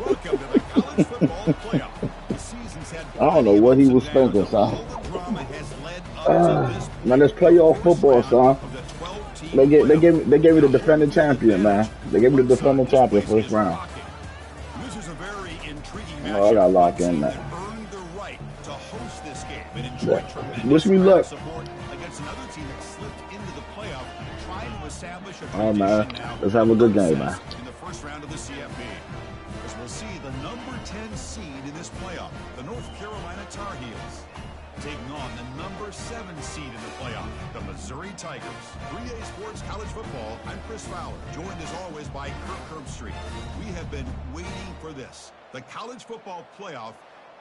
Welcome to the college football playoff. The season's had I don't know plenty of what he ups and was downs, thinking, but son. all the drama has led up to this Man, point, this the playoff first football, round son. of the 12-team They get they playoff. gave they gave me the Now, home defending field champion, man. advantage They on gave me one the side. defending This champion place first is round. rocking. This is a very intriguing Oh, I matchup. gotta One lock in team that that. earned the right to host this game and Yeah. enjoy Wish tremendous me crowd luck. support against another team that slipped into the playoff, trying to establish a All right, man. tradition now. Let's have a good game, man. Success in the first round of the CFP. As we'll see the number 10 seed in this playoff, the North Carolina Tar Heels, taking on the number 7 seed in the playoff, the Missouri Tigers. 3A Sports College Football, I'm Chris Fowler, joined as always by Kirk Herbstreit. We have been waiting for this, the college football playoff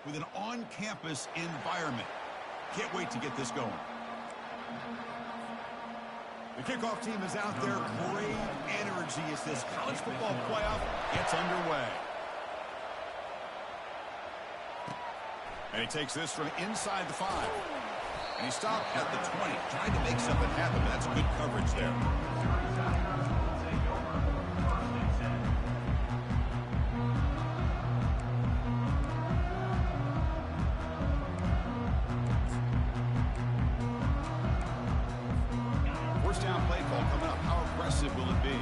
with an on-campus environment. Can't wait to get this going. The kickoff team is out there. Great energy as this college football playoff gets underway. And he takes this from inside the 5. And he stopped at the 20, trying to make something happen. That's good coverage there. First down play call coming up. How aggressive will it be?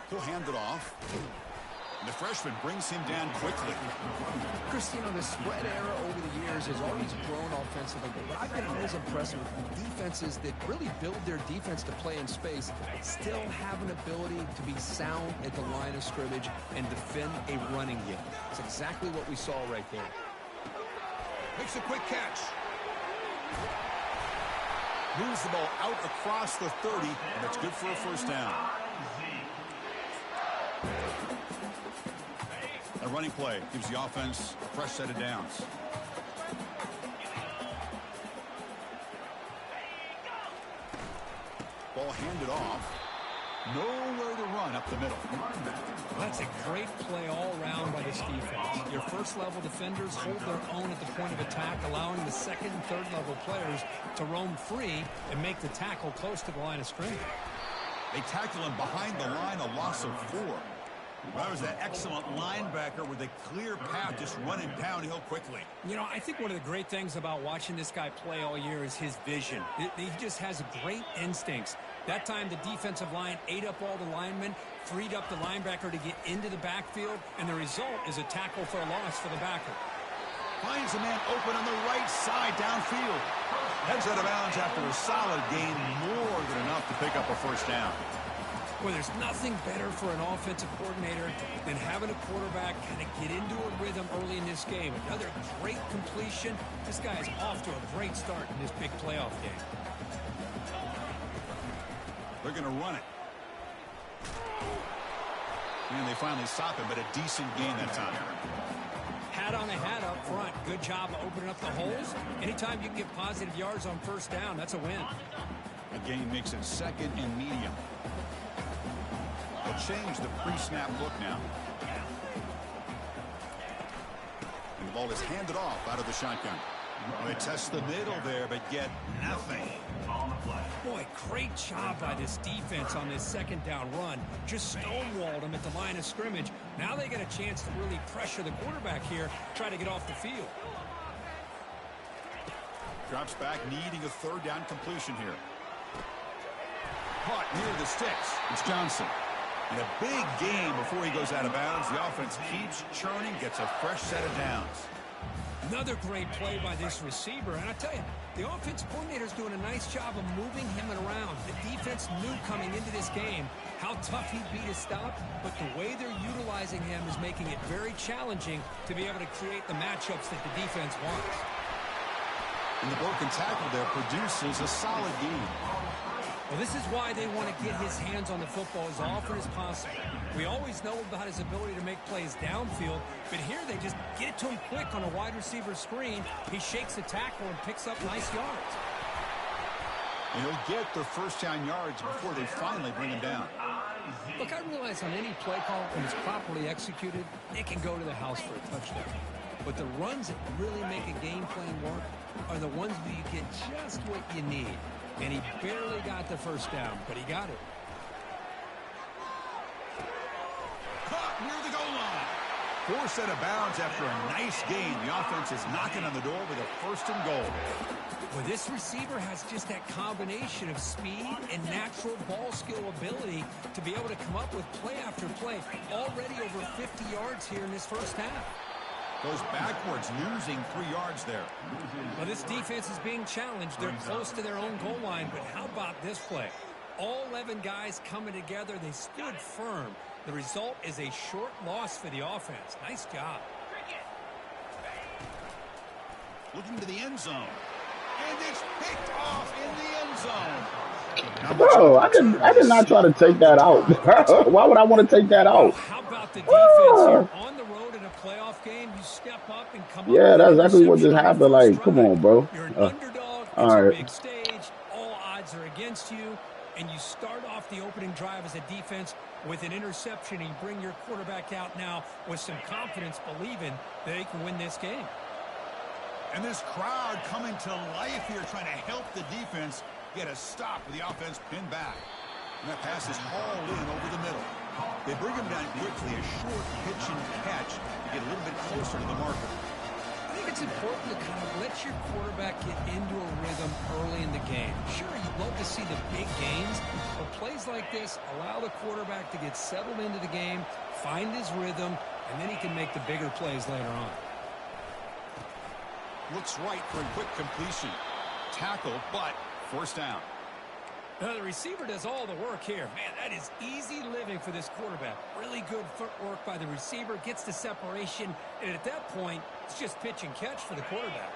He'll hand it off. And the freshman brings him down quickly. Chris, the spread era over the years has always grown offensively, but what I've been always impressed with defenses that really build their defense to play in space still have an ability to be sound at the line of scrimmage and defend a running game. It's exactly what we saw right there. Makes a quick catch. Moves the ball out across the 30, and that's good for a first down. A running play gives the offense a fresh set of downs. Ball handed off. Nowhere to run up the middle. That's a great play all around by this defense. Your first-level defenders hold their own at the point of attack, allowing the second and third-level players to roam free and make the tackle close to the line of scrimmage. They tackle him behind the line, a loss of 4. That was an excellent linebacker with a clear path, just running downhill quickly. I think one of the great things about watching this guy play all year is his vision. He just has great instincts. That time, the defensive line ate up all the linemen, freed up the linebacker to get into the backfield, and the result is a tackle for a loss for the backer. Finds a man open on the right side downfield. Heads out of bounds after a solid gain, more than enough to pick up a first down. Well, there's nothing better for an offensive coordinator than having a quarterback kind of get into a rhythm early in this game. Another great completion. This guy is off to a great start in this big playoff game. They're going to run it. And they finally stop him, but a decent gain that time. Hat on a hat up front. Good job of opening up the holes. Anytime you can get positive yards on first down, that's a win. The game makes it second and medium. They'll change the pre-snap look now. And the ball is handed off out of the shotgun. They test the middle there, but get nothing. Boy, great job by this defense on this second down run. Just stonewalled him at the line of scrimmage. Now they get a chance to really pressure the quarterback here, try to get off the field. Drops back, needing a third down completion here. Caught near the sticks. It's Johnson. And a big game before he goes out of bounds. The offense keeps churning, gets a fresh set of downs. Another great play by this receiver. And I tell you, the offensive coordinator's doing a nice job of moving him around. The defense knew coming into this game how tough he'd be to stop, but the way they're utilizing him is making it very challenging to be able to create the matchups that the defense wants. And the broken tackle there produces a solid gain. Well, this is why they want to get his hands on the football as often as possible. We always know about his ability to make plays downfield, but here they just get it to him quick on a wide receiver screen. He shakes the tackle and picks up nice yards. And he'll get their first down yards before they finally bring him down. Look, I realize on any play call, when it's properly executed, it can go to the house for a touchdown. But the runs that really make a game plan work are the ones where you get just what you need. And he barely got the first down, but he got it. Caught near the goal line. Forced out of bounds after a nice game. The offense is knocking on the door with a 1st and goal. Well, this receiver has just that combination of speed and natural ball skill ability to be able to come up with play after play. Already over 50 yards here in this first half. Goes backwards, losing 3 yards there. Well, this defense is being challenged. They're close to their own goal line, but how about this play? All 11 guys coming together. They stood firm. The result is a short loss for the offense. Nice job. Looking to the end zone. And it's picked off in the end zone. Bro, I did not try to take that out. Why would I want to take that out? How about the defense here? On the road in a playoff game, you step up and come up. Yeah, that's exactly what just happened. Like, come on, bro. You're an underdog. It's all a right. big stage. All odds are against you. And you start off the opening drive as a defense with an interception, and you bring your quarterback out now with some confidence, believing that they can win this game. And this crowd coming to life here, trying to help the defense get a stop with the offense pinned back. And that pass is hauled in over the middle. They bring him down quickly, a short pitch and catch to get a little bit closer to the marker. I think it's important to kind of let your quarterback get into a rhythm early in the game. Sure, you'd love to see the big gains, but plays like this allow the quarterback to get settled into the game, find his rhythm, and then he can make the bigger plays later on. Looks right for a quick completion. Tackle, but forced down. Now the receiver does all the work here. Man, that is easy living for this quarterback. Really good footwork by the receiver, gets the separation, and at that point, it's just pitch and catch for the quarterback.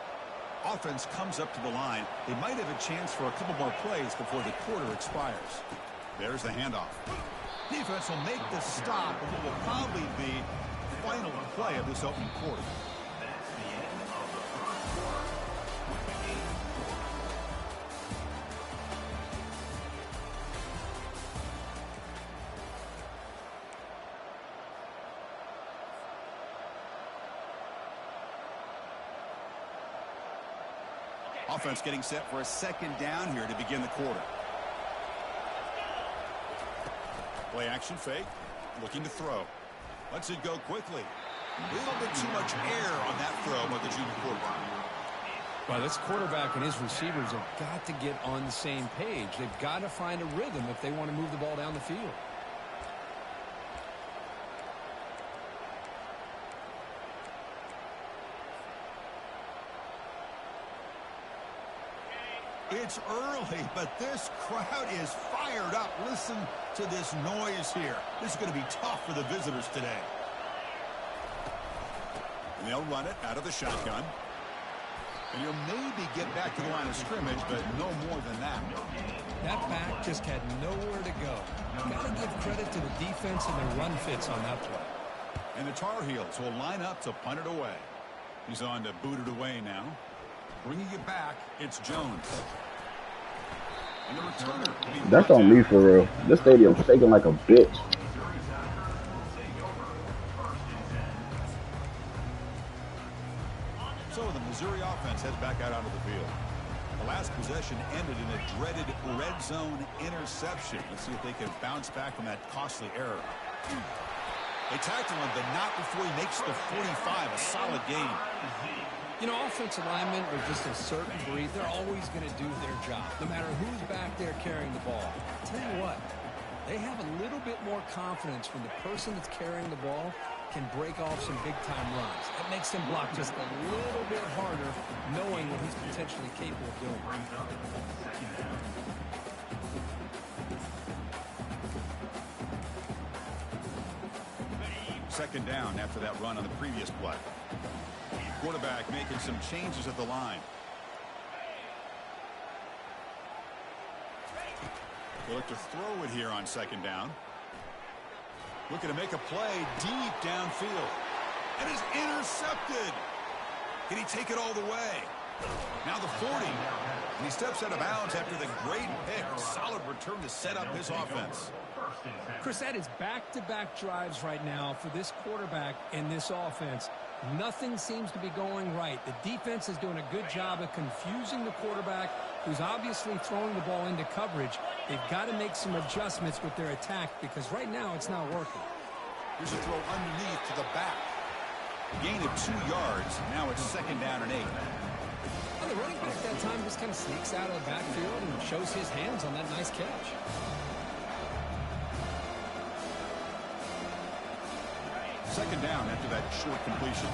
Offense comes up to the line. They might have a chance for a couple more plays before the quarter expires. There's the handoff. Defense will make the stop of what will probably be the final play of this opening quarter. Offense getting set for a 2nd down here to begin the quarter. Play action fake. Looking to throw. Lets it go quickly. A little bit too much air on that throw by the junior quarterback. Well, this quarterback and his receivers have got to get on the same page. They've got to find a rhythm if they want to move the ball down the field. It's early, but this crowd is fired up. Listen to this noise here. This is going to be tough for the visitors today. And they'll run it out of the shotgun. And you'll maybe get back to the line of scrimmage, but no more than that. That back just had nowhere to go. Got to give credit to the defense and their run fits on that play. And the Tar Heels will line up to punt it away. He's on to boot it away now. Bringing it back, it's Jones. And the returner. That's on me for real. This stadium's shaking like a bitch. So the Missouri offense heads back out onto the field. The last possession ended in a dreaded red zone interception. Let's see if they can bounce back from that costly error. They tackle him, but not before he makes the 45. A solid game. You know, offensive linemen are just a certain breed. They're always going to do their job, no matter who's back there carrying the ball. I'll tell you what, they have a little bit more confidence when the person that's carrying the ball can break off some big-time runs. That makes them block just a little bit harder, knowing what he's potentially capable of doing. Second down after that run on the previous play. Quarterback making some changes at the line. They look to throw it here on second down. Looking to make a play deep downfield. And is intercepted. Can he take it all the way? Now the 40. And he steps out of bounds after the great pick. Solid return to set up his offense. Chris, that is back-to-back drives right now for this quarterback and this offense. Nothing seems to be going right. The defense is doing a good job of confusing the quarterback, who's obviously throwing the ball into coverage. They've got to make some adjustments with their attack because right now it's not working. Here's a throw underneath to the back. Gain of 2 yards. Now it's 2nd down and 8. Well, the running back that time just kind of sneaks out of the backfield and shows his hands on that nice catch. Second down after that short completion.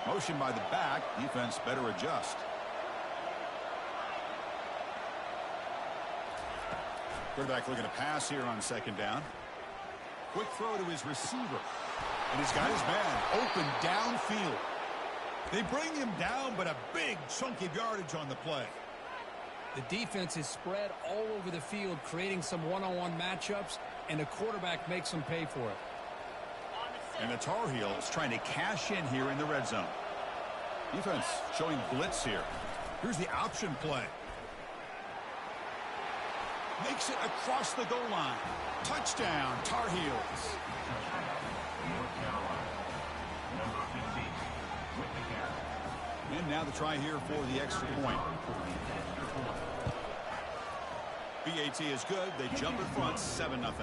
Motion by the back. Defense better adjust. Quarterback looking to pass here on 2nd down. Quick throw to his receiver. And he's got his man open downfield. They bring him down, but a big chunk of yardage on the play. The defense is spread all over the field, creating some one-on-one matchups, and the quarterback makes them pay for it. And the Tar Heels trying to cash in here in the red zone. Defense showing blitz here. Here's the option play. Makes it across the goal line. Touchdown, Tar Heels. And now the try here for the extra point. BAT is good. They jump in front, 7-0.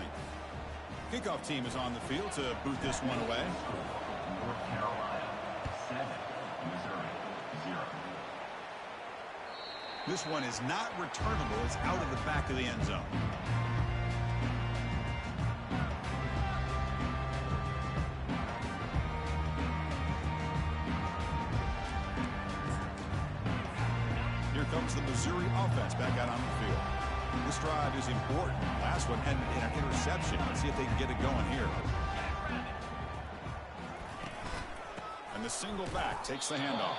Kickoff team is on the field to boot this one away. North Carolina 7, Missouri 0. This one is not returnable. It's out of the back of the end zone. Here comes the Missouri offense back out on the field. This drive is important. Last one ended in an interception. Let's see if they can get it going here. And the single back takes the handoff.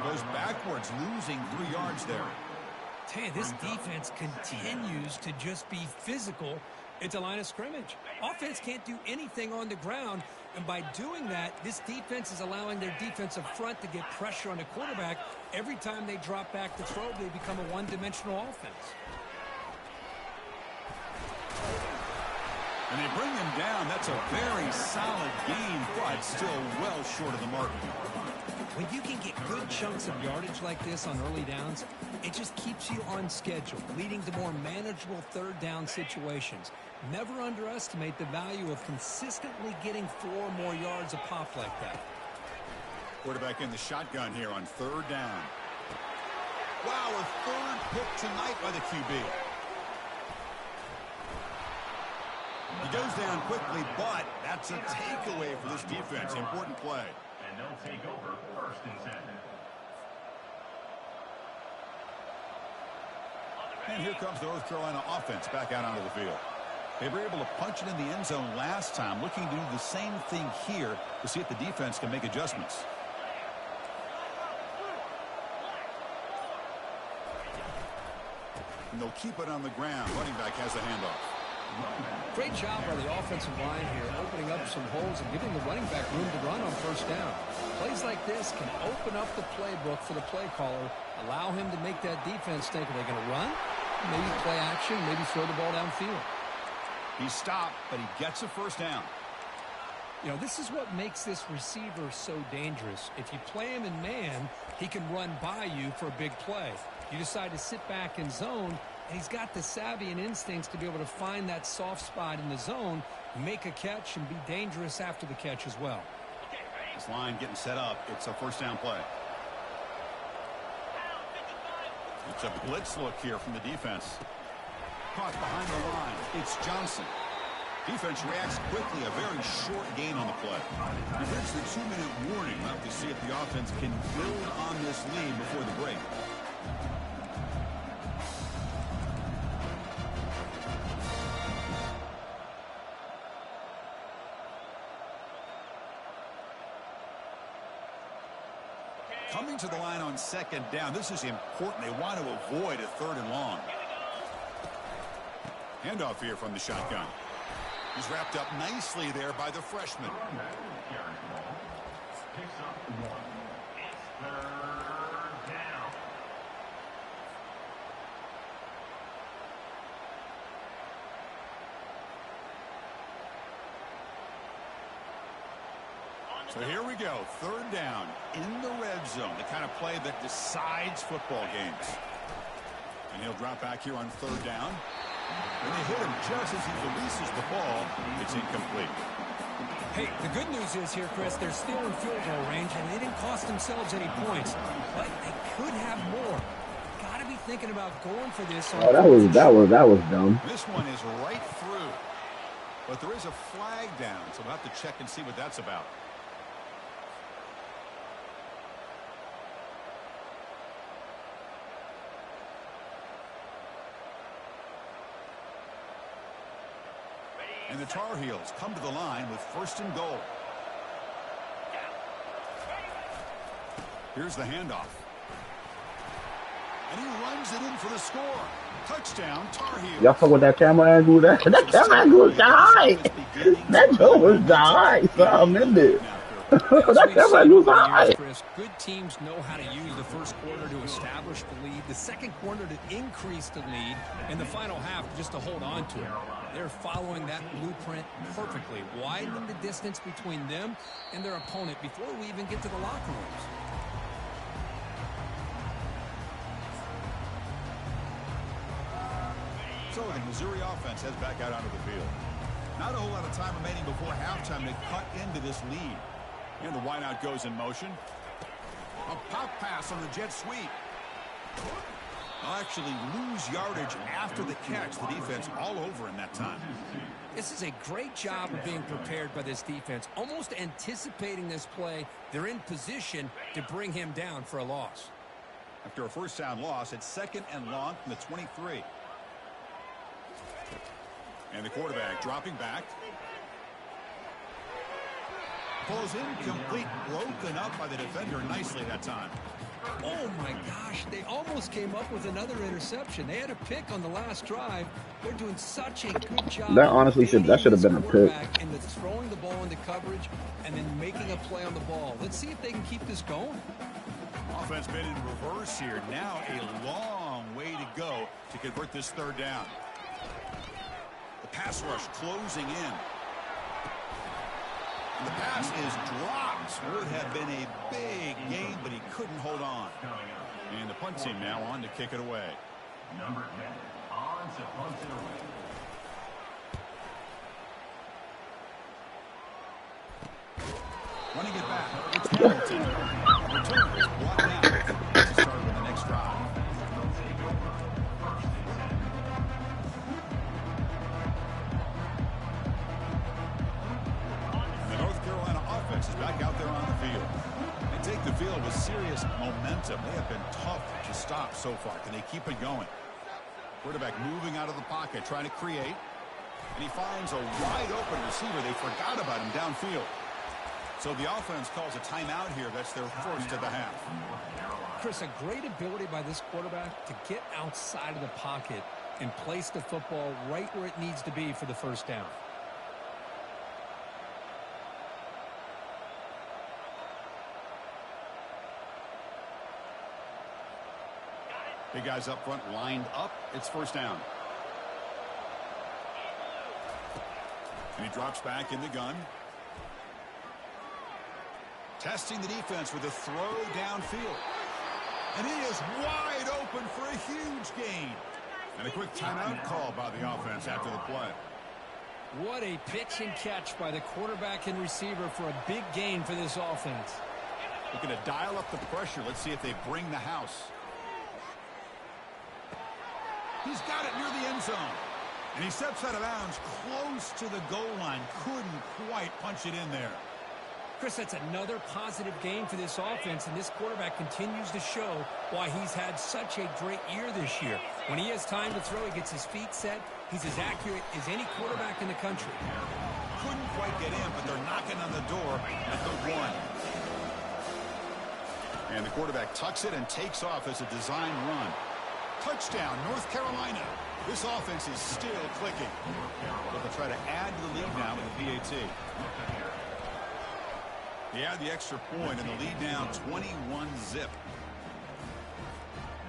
Goes backwards, losing 3 yards there. Tell you, this defense continues to just be physical at the line of scrimmage. Offense can't do anything on the ground, and by doing that, this defense is allowing their defensive front to get pressure on the quarterback. Every time they drop back to throw, they become a one-dimensional offense. And they bring him down. That's a very solid game, but still well short of the mark. When you can get good chunks of yardage like this on early downs, it just keeps you on schedule, leading to more manageable third down situations. Never underestimate the value of consistently getting 4 more yards a pop like that. Quarterback in the shotgun here on 3rd down. Wow, a 3rd pick tonight by the QB. He goes down quickly, but that's a takeaway for this defense. Important play. And they'll take over 1st and 10. And here comes the North Carolina offense back out onto the field. They were able to punch it in the end zone last time, looking to do the same thing here to see if the defense can make adjustments. And they'll keep it on the ground. Running back has the handoff. Great job by the offensive line here, opening up some holes and giving the running back room to run on 1st down. Plays like this can open up the playbook for the play caller, allow him to make that defense think, are they going to run? Maybe play action, maybe throw the ball downfield. He stopped, but he gets a 1st down. You know, this is what makes this receiver so dangerous. If you play him in man, he can run by you for a big play. You decide to sit back in zone, and he's got the savvy and instincts to be able to find that soft spot in the zone, make a catch, and be dangerous after the catch as well. This line getting set up. It's a 1st down play. It's a blitz look here from the defense. Caught behind the line. It's Johnson. Defense reacts quickly. A very short gain on the play. And here's the 2-minute warning. We'll have to see if the offense can build on this lead before the break. Coming to the line on 2nd down. This is important. They want to avoid a 3rd and long. Handoff here from the shotgun. He's wrapped up nicely there by the freshman. Picks up 1. It's 3rd down. So here we go, 3rd down in the red zone, the kind of play that decides football games. And he'll drop back here on 3rd down. When they hit him just as he releases the ball, it's incomplete. Hey, the good news is here, Chris, they're still in field goal range, and they didn't cost themselves any points. But they could have more. Got to be thinking about going for this. Oh, that was dumb. This one is right through. But there is a flag down, so we'll have to check and see what that's about. And the Tar Heels come to the line with 1st and goal. Here's the handoff. And he runs it in for the score. Touchdown, Tar Heels. Y'all fuck with that camera angle? That camera angle was high. That joke was high. So I'm in there. That camera angle was high. Good teams know how to use the first quarter to establish the lead, the second quarter to increase the lead, and the final half just to hold on to it. They're following that blueprint perfectly, widening the distance between them and their opponent before we even get to the locker rooms. So the Missouri offense heads back out onto the field. Not a whole lot of time remaining before halftime to cut into this lead. And the wideout goes in motion. A pop pass on the jet sweep. They'll actually lose yardage after the catch. The defense all over in that time. This is a great job of being prepared by this defense, almost anticipating this play. They're in position to bring him down for a loss. After a 1st down loss, it's 2nd and long from the 23. And the quarterback dropping back. Pulls incomplete, broken up by the defender nicely that time. Oh my gosh, they almost came up with another interception. They had a pick on the last drive. They're doing such a good job. That honestly should have been a pick. And it's throwing the ball into coverage and then making a play on the ball. Let's see if they can keep this going. Offense been in reverse here. Now a long way to go to convert this 3rd down. The pass rush closing in. And the pass is dropped. Would have been a big gain, but he couldn't hold on. And the punt team now on to kick it away. Number 10 on to punt it away. Running it back. It's Hamilton. Return is blocked out. To start with the next drive. The North Carolina offense is back out there on the field. They take the field with serious momentum. They have been tough to stop so far. Can they keep it going? Quarterback moving out of the pocket, trying to create. And he finds a wide open receiver. They forgot about him downfield. So the offense calls a timeout here. That's their first of the half. Chris, a great ability by this quarterback to get outside of the pocket and place the football right where it needs to be for the 1st down. Big guys up front lined up. It's 1st down. And he drops back in the gun. Testing the defense with a throw downfield. And he is wide open for a huge gain. And a quick timeout call by the offense after the play. What a pitch and catch by the quarterback and receiver for a big gain for this offense. Looking to dial up the pressure. Let's see if they bring the house. He's got it near the end zone. And he steps out of bounds close to the goal line. Couldn't quite punch it in there. Chris, that's another positive game for this offense, and this quarterback continues to show why he's had such a great year this year. When he has time to throw, he gets his feet set. He's as accurate as any quarterback in the country. Couldn't quite get in, but they're knocking on the door at the 1. And the quarterback tucks it and takes off as a design run. Touchdown, North Carolina. This offense is still clicking. They'll try try to add to the lead now with the PAT. He had the extra point, and the lead now 21-zip.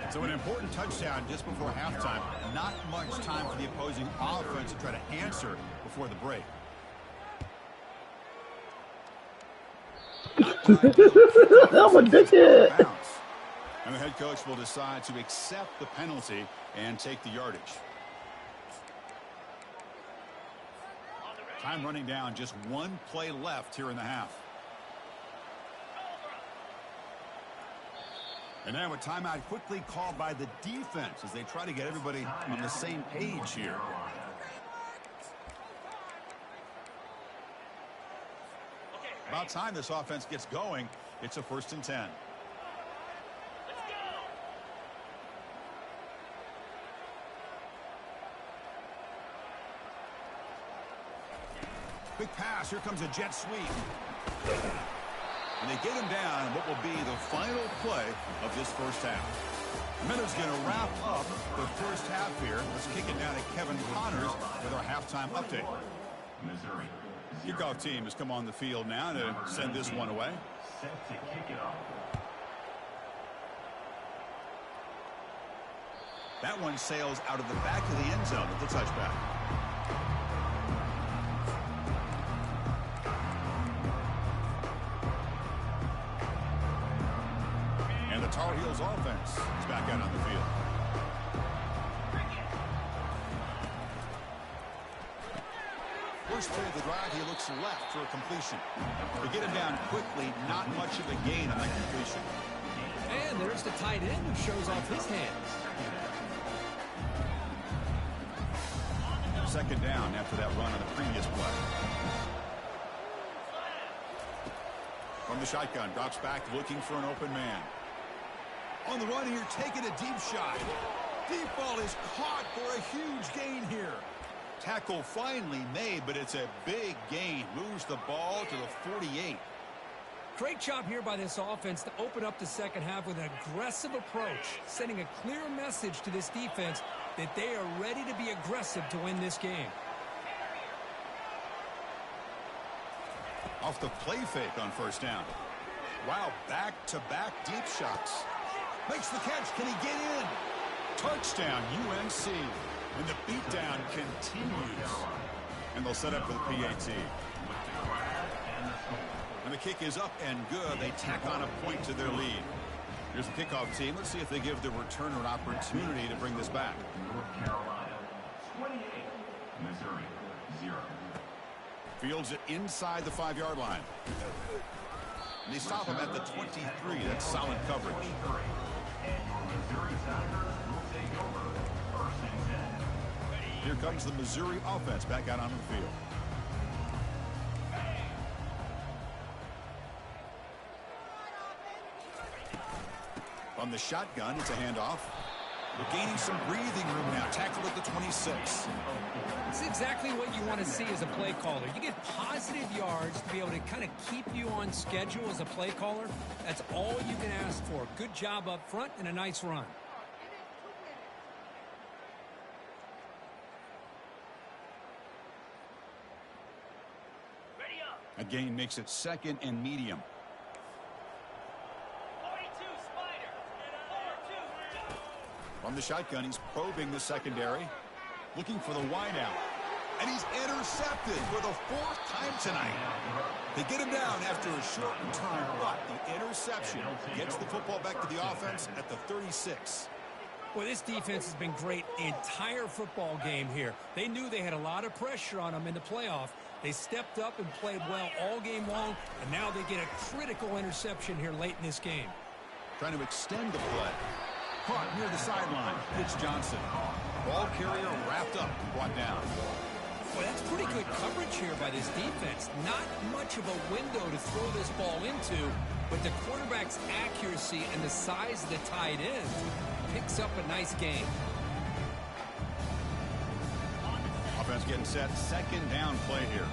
So an important touchdown just before halftime. Not much time for the opposing offense to try to answer before the break. I'm a dickhead. And the head coach will decide to accept the penalty and take the yardage. Time running down, just one play left here in the half. And now a timeout quickly called by the defense as they try to get everybody on the same page here. About time this offense gets going. It's a 1st and 10. Big pass. Here comes a jet sweep. And they get him down in what will be the final play of this first half. Miller's going to wrap up the first half here. Let's kick it down to Kevin Connors with our halftime update. Missouri. Kickoff team has come on the field now to send this one away. Set to kick it off. That one sails out of the back of the end zone with the touchback. And the Tar Heels offense is back out on the field. First play of the drive, he looks left for a completion. To get him down quickly, not much of a gain on that completion. And there's the tight end who shows off his hands. Second down after that run on the previous play. From the shotgun, drops back looking for an open man. On the run here, taking a deep shot. Deep ball is caught for a huge gain here. Tackle finally made, but it's a big gain. Moves the ball to the 48. Great job here by this offense to open up the second half with an aggressive approach, sending a clear message to this defense that they are ready to be aggressive to win this game. Off the play fake on first down. Wow, back-to-back deep shots. Makes the catch. Can he get in? Touchdown, UNC. And the beatdown continues. And they'll set up for the PAT. And the kick is up and good. They tack on a point to their lead. Here's the kickoff team. Let's see if they give the returner an opportunity to bring this back. North Carolina 28, Missouri 0. Fields it inside the 5-yard line. And they stop him at the 23. That's solid coverage. And your Missouri Tigers will take over 1st and 10. Here comes the Missouri offense back out onto the field. On the shotgun, it's a handoff. They're gaining some breathing room now. Tackled at the 26. It's exactly what you want to see as a play caller. You get positive yards to be able to kind of keep you on schedule as a play caller. That's all you can ask for. Good job up front and a nice run. A gain makes it 2nd and medium. From the shotgun, he's probing the secondary, looking for the wideout. And he's intercepted for the 4th time tonight. They get him down after a short return, but the interception gets the football back to the offense at the 36. Well, this defense has been great the entire football game here. They knew they had a lot of pressure on them in the playoff. They stepped up and played well all game long, and now they get a critical interception here late in this game. Trying to extend the play. Caught near the sideline. Pitch Johnson. Ball carrier wrapped up and brought down. Well, that's pretty good coverage here by this defense. Not much of a window to throw this ball into, but the quarterback's accuracy and the size of the tight end picks up a nice gain. Offense getting set. 2nd down play here.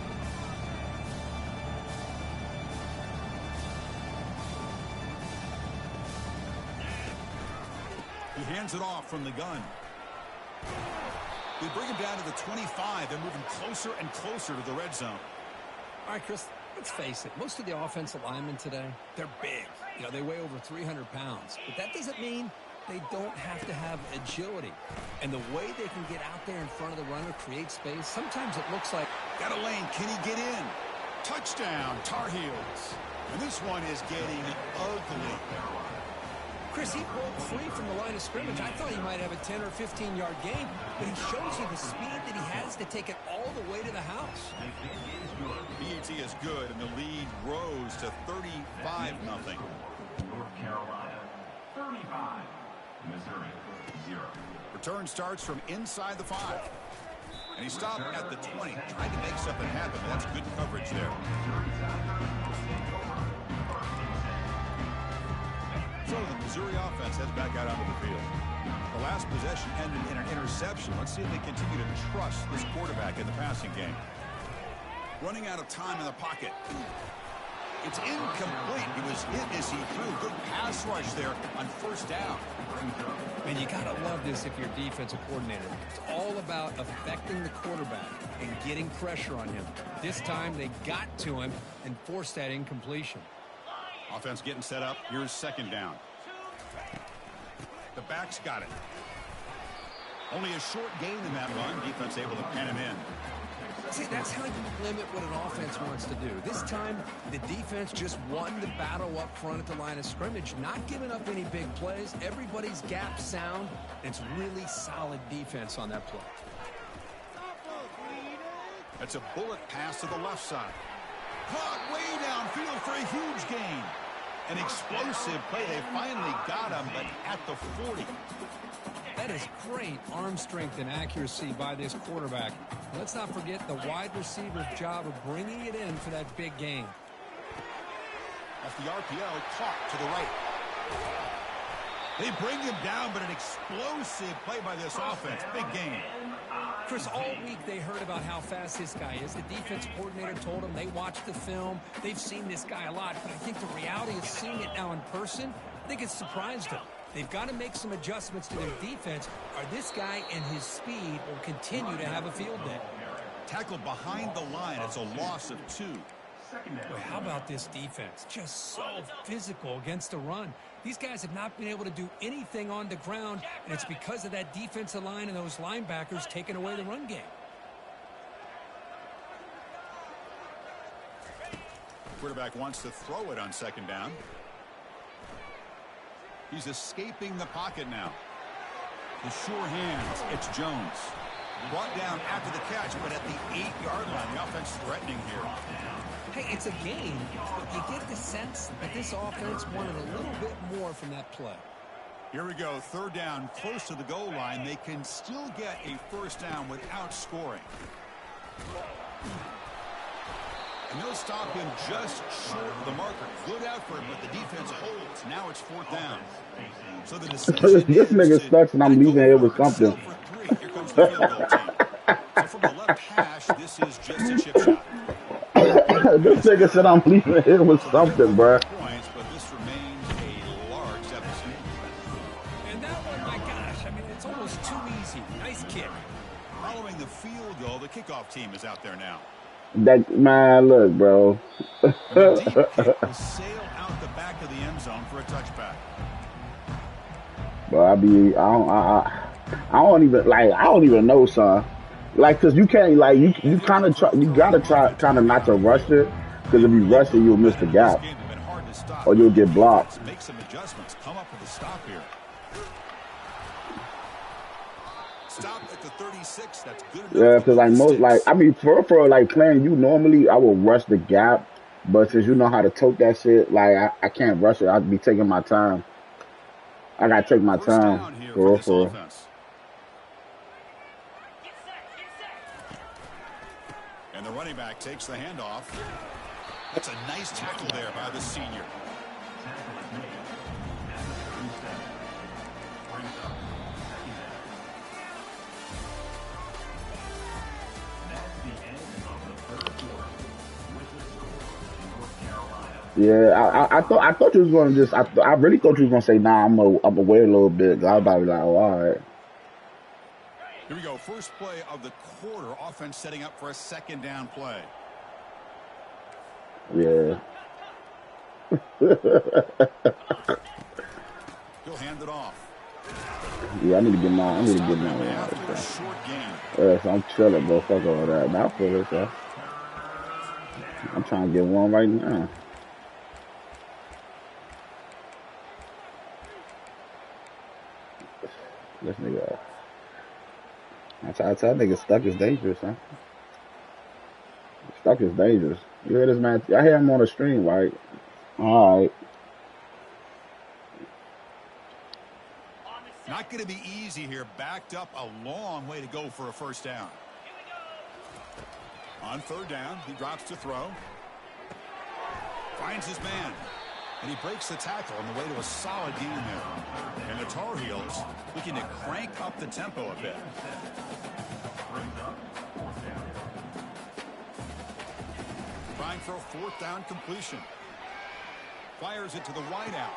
He hands it off from the gun. They bring him down to the 25. They're moving closer and closer to the red zone. All right, Chris, let's face it. Most of the offensive linemen today, they're big. You know, they weigh over 300 pounds. But that doesn't mean they don't have to have agility. And the way they can get out there in front of the runner, create space, sometimes it looks like... Got a lane. Can he get in? Touchdown, Tar Heels. And this one is getting ugly. Chris, he broke free from the line of scrimmage. I thought he might have a 10 or 15-yard gain, but he shows you the speed that he has to take it all the way to the house. BET is good, and the lead rose to 35-0. North Carolina 35, Missouri 0. Return starts from inside the 5. And he stopped at the 20, trying to make something happen, but that's good coverage there. So the Missouri offense heads back out onto the field. The last possession ended in an interception. Let's see if they continue to trust this quarterback in the passing game. Running out of time in the pocket. It's incomplete. He was hit as he threw. Good pass rush there on first down. And you got to love this if you're a defensive coordinator. It's all about affecting the quarterback and getting pressure on him. This time they got to him and forced that incompletion. Offense getting set up. Here's second down. The back's got it. Only a short gain in that run. Defense able to pen him in. See, that's how you limit what an offense wants to do. This time, the defense just won the battle up front at the line of scrimmage, not giving up any big plays. Everybody's gap sound. It's really solid defense on that play. That's a bullet pass to the left side. Caught way downfield for a huge gain. An explosive play. They finally got him, but at the 40. That is great arm strength and accuracy by this quarterback. Let's not forget the wide receiver's job of bringing it in for that big gain. Off the RPO, caught to the right. They bring him down, but an explosive play by this offense. Big gain. Chris, all week they heard about how fast this guy is. The defense coordinator told them they watched the film. They've seen this guy a lot, but I think the reality of seeing it now in person, I think it's surprised them. They've got to make some adjustments to their defense, or this guy and his speed will continue to have a field day. Tackled behind the line. It's a loss of 2. Boy, how about this defense? Just so physical against the run. These guys have not been able to do anything on the ground, and it's because of that defensive line and those linebackers taking away the run game. Quarterback wants to throw it on second down. He's escaping the pocket now. The sure hands. It's Jones. Brought down after the catch, but at the 8-yard line. The offense threatening here. Hey, it's a game, but you get the sense that this offense wanted a little bit more from that play. Here we go. Third down, close to the goal line. They can still get a first down without scoring. And they'll stop him just short of the marker. Good effort, but the defense holds. Now it's fourth down. So the decision This nigga sucks and I'm leaving here with something. Here comes the field goal team. So from the left hash, this is just a chip shot. This nigga said I'm leaving here with something, bro. Points, but this remains a large deficit. And that one, my gosh, I mean, it's almost too easy. Nice kick. Following the field goal, the kickoff team is out there now. That man, look, bro. And the deep kick will sail out the back of the end zone for a touchback. But I don't even know, son. Like, cause you can't, like, you kind of try, you gotta try kind of not to rush it, cause if you rush it, you'll miss the gap, or you'll get blocked. Make some adjustments. Come up with a stop here. Stop at the 36. That's good enough. Yeah, cause like most, like, I mean, for like playing you normally, I will rush the gap, but since you know how to tote that shit, like I can't rush it. I'd be taking my time. I gotta take my time for real. And the running back takes the handoff. That's a nice tackle there by the senior. Yeah, I thought you was gonna just. I really thought you was gonna say, nah, I'm gonna wait a little bit. 'Cause I was about to be like, oh, all right. Here we go. First play of the quarter. Offense setting up for a second down play. Yeah. He'll hand it off. Yeah, I need to get my After a short game. Yes, I'm chilling, bro. Fuck all that. Now for this, I'm trying to get one right now. This nigga. I tell nigga stuck is dangerous, huh? Stuck is dangerous. You hear this man? I hear him on the stream, right? All right. Not going to be easy here. Backed up a long way to go for a first down. On third down, he drops to throw. Finds his man. And he breaks the tackle on the way to a solid gain there. And the Tar Heels looking to crank up the tempo a bit. Trying for a fourth down completion. Fires it to the wide out.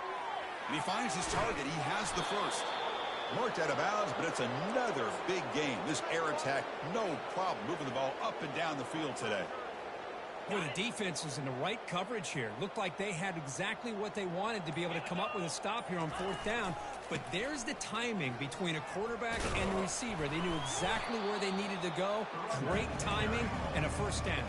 And he finds his target. He has the first. Marked out of bounds, but it's another big game. This air attack, no problem moving the ball up and down the field today. Well, the defense was in the right coverage here. Looked like they had exactly what they wanted to be able to come up with a stop here on fourth down. But there's the timing between a quarterback and the receiver. They knew exactly where they needed to go. Great timing and a first down.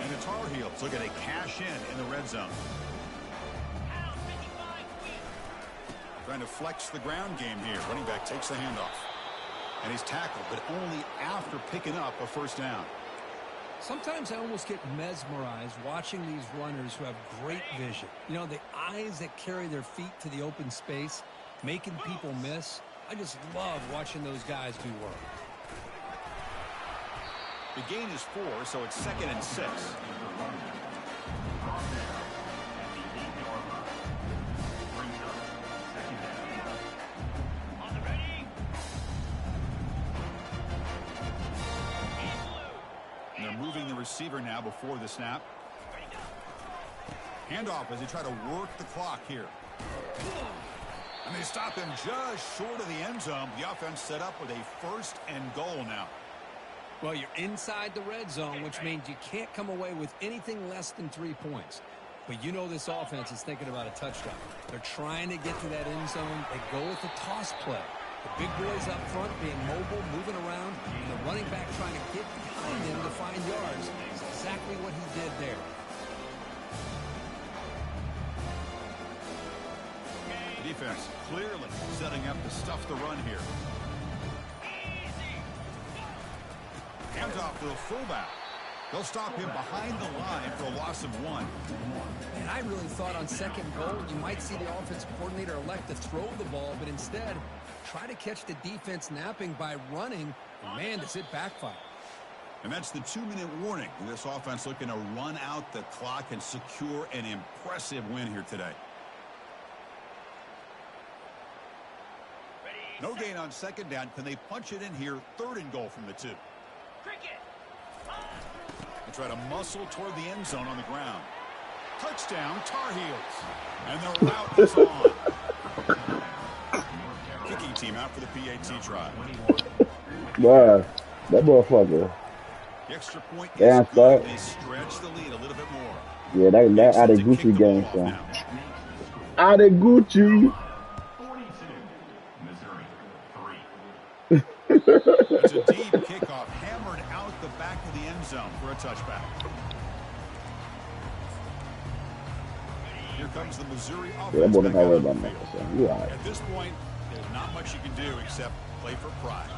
And the Tar Heels looking to cash in the red zone. Trying to flex the ground game here. Running back takes the handoff. And he's tackled, but only after picking up a first down. Sometimes I almost get mesmerized watching these runners who have great vision. You know, the eyes that carry their feet to the open space, making people miss. I just love watching those guys do work. The gain is 4, so it's 2nd and 6. Moving the receiver now before the snap. Handoff as they try to work the clock here. And they stop him just short of the end zone. The offense set up with a 1st and goal now. Well, you're inside the red zone, which means you can't come away with anything less than 3 points. But you know this offense is thinking about a touchdown. They're trying to get to that end zone. They go with the toss play. The big boys up front being mobile, moving around, and the running back trying to get behind him to find yards. That's exactly what he did there. The defense clearly setting up to stuff the run here. Hands off to the fullback. They'll stop him behind the line for a loss of 1. And I really thought on 2nd goal you might see the offensive coordinator elect to throw the ball, but instead try to catch the defense napping by running. Man, does it backfire. And that's the 2-minute warning. This offense looking to run out the clock and secure an impressive win here today. No gain on 2nd down. Can they punch it in here? 3rd and goal from the 2. They try to muscle toward the end zone on the ground. Touchdown, Tar Heels. And their route is on. Kicking team out for the PAT try. Bruh, that motherfucker. The extra point is Damn, good. They stretch the lead a little bit more. Yeah, that out of Gucci game, son. Out of Gucci. 42, Missouri 3. It's a deep kickoff, hammered out the back of the end zone for a touchback. Here comes the Missouri offense. Yeah, that boy don't back out worry on the about field. that, son. You all right. At this point, there's not much you can do except play for pride.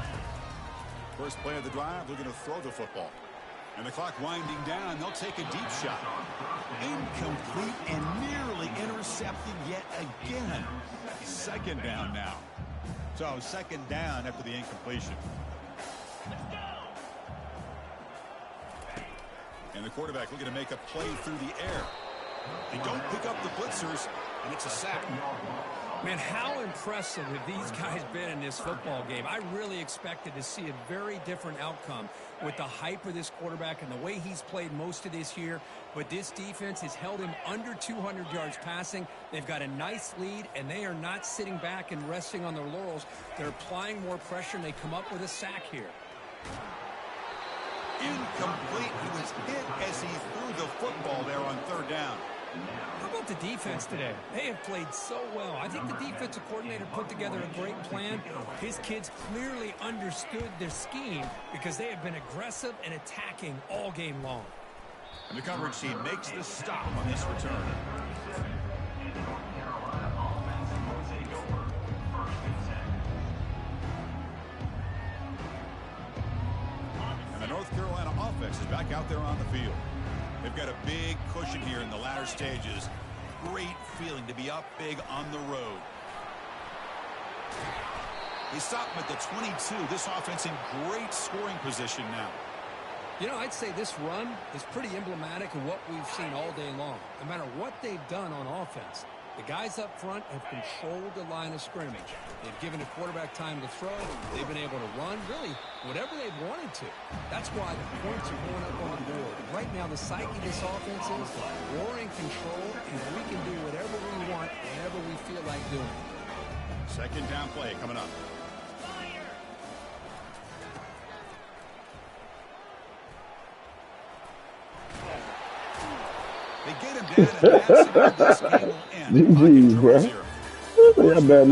First play of the drive, they're going to throw the football. And the clock winding down, they'll take a deep shot. Incomplete and nearly intercepted yet again. 2nd down now. So 2nd down after the incompletion. And the quarterback looking to make a play through the air. They don't pick up the blitzers, and it's a sack. Man, how impressive have these guys been in this football game? I really expected to see a very different outcome with the hype of this quarterback and the way he's played most of this year. But this defense has held him under 200 yards passing. They've got a nice lead, and they are not sitting back and resting on their laurels. They're applying more pressure, and they come up with a sack here. Incomplete. He was hit as he threw the football there on third down. How about the defense today? They have played so well. I think the defensive coordinator put together a great plan. His kids clearly understood their scheme because they have been aggressive and attacking all game long. And the coverage team makes the stop on this return. And the North Carolina offense is back out there on the field. They've got a big cushion here in the latter stages. Great feeling to be up big on the road. They stop him at the 22. This offense in great scoring position now. You know, I'd say this run is pretty emblematic of what we've seen all day long. No matter what they've done on offense, the guys up front have controlled the line of scrimmage. They've given the quarterback time to throw. They've been able to run, really, whatever they've wanted to. That's why the points are going up on the board. Right now, the psyche of this offense is we're in control, and we can do whatever we want, whenever we feel like doing. Second down play coming up. They get him down, and that's how this game will end. GG, bro. That better not.